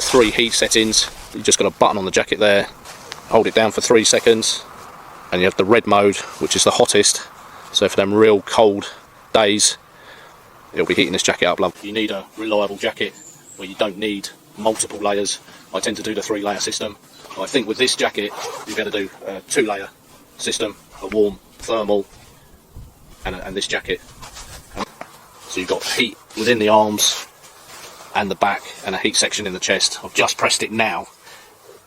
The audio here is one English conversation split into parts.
3 heat settings. You just got a button on the jacket there, hold it down for 3 seconds, and you have the red mode, which is the hottest. So for them real cold days, it'll be heating this jacket up. You need a reliable jacket where you don't need multiple layers. I tend to do the 3-layer system. I think with this jacket, you're going to do a 2-layer system, a warm, thermal, and this jacket. So you've got heat within the arms and the back, and a heat section in the chest. I've just pressed it now,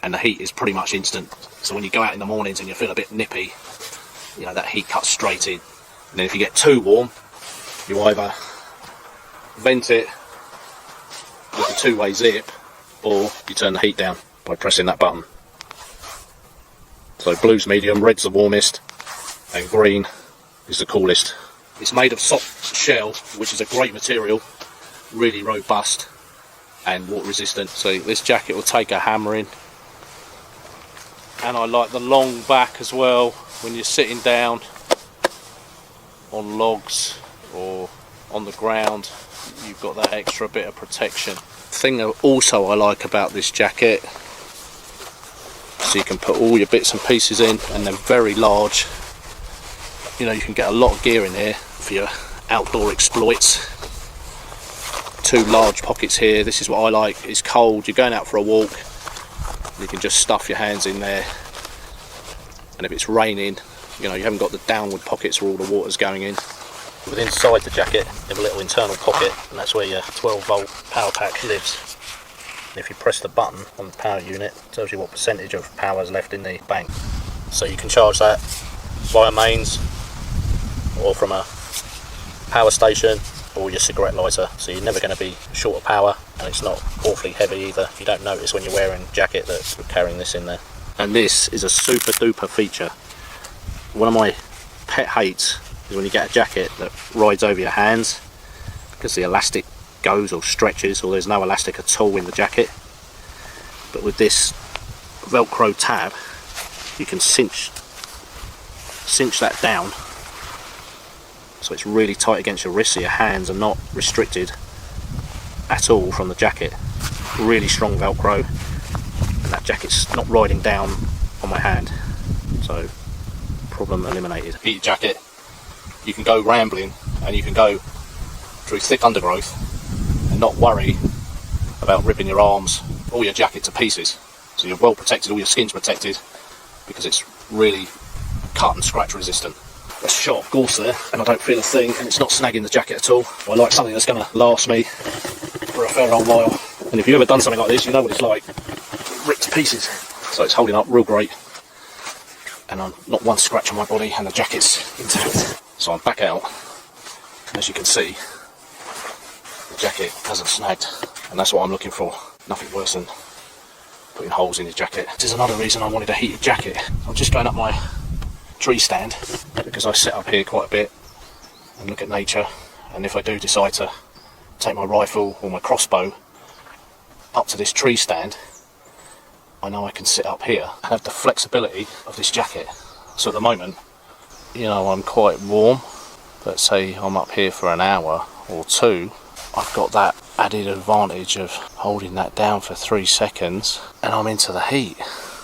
and the heat is pretty much instant. So when you go out in the mornings and you feel a bit nippy, you know, that heat cuts straight in. And then if you get too warm, you either vent it with a 2-way zip, or you turn the heat down by pressing that button. So blue's medium, red's the warmest, and green is the coolest. It's made of soft shell, which is a great material, really robust and water resistant. So this jacket will take a hammering. And I like the long back as well. When you're sitting down on logs or on the ground, you've got that extra bit of protection. The thing that also I like about this jacket, so you can put all your bits and pieces in, and they're very large. You know, you can get a lot of gear in here for your outdoor exploits. 2 large pockets here. This is what I like. It's cold, you're going out for a walk, you can just stuff your hands in there. And if it's raining, you know, you haven't got the downward pockets where all the water's going in. Within inside the jacket, you have a little internal pocket, and that's where your 12-volt power pack lives. And if you press the button on the power unit, it tells you what percentage of power is left in the bank. So you can charge that via mains, or from a power station, or your cigarette lighter. So you're never going to be short of power, and it's not awfully heavy either. You don't notice when you're wearing a jacket that you're carrying this in there. And this is a super duper feature. One of my pet hates is when you get a jacket that rides over your hands, because the elastic goes or stretches, or there's no elastic at all in the jacket. But with this Velcro tab, you can cinch that down, so it's really tight against your wrist, so your hands are not restricted at all from the jacket. Really strong Velcro, and that jacket's not riding down on my hand, so problem eliminated. Heated jacket, you can go rambling and you can go through thick undergrowth and not worry about ripping your arms or your jacket to pieces. So you're well protected, all your skin's protected, because it's really cut and scratch resistant. There's sharp gorse there, and I don't feel a thing, and it's not snagging the jacket at all. I like something that's going to last me for a fair old while. And if you've ever done something like this, you know what it's like. It ripped to pieces. So it's holding up real great, and I'm not one scratch on my body, and the jacket's intact. So I'm back out, and as you can see, the jacket hasn't snagged, and that's what I'm looking for. Nothing worse than putting holes in your jacket. This is another reason I wanted a heated jacket. I'm just going up my tree stand, because I sit up here quite a bit and look at nature, and if I do decide to take my rifle or my crossbow up to this tree stand, I know I can sit up here and have the flexibility of this jacket. So at the moment, you know, I'm quite warm, but say I'm up here for an hour or 2, I've got that added advantage of holding that down for 3 seconds and I'm into the heat.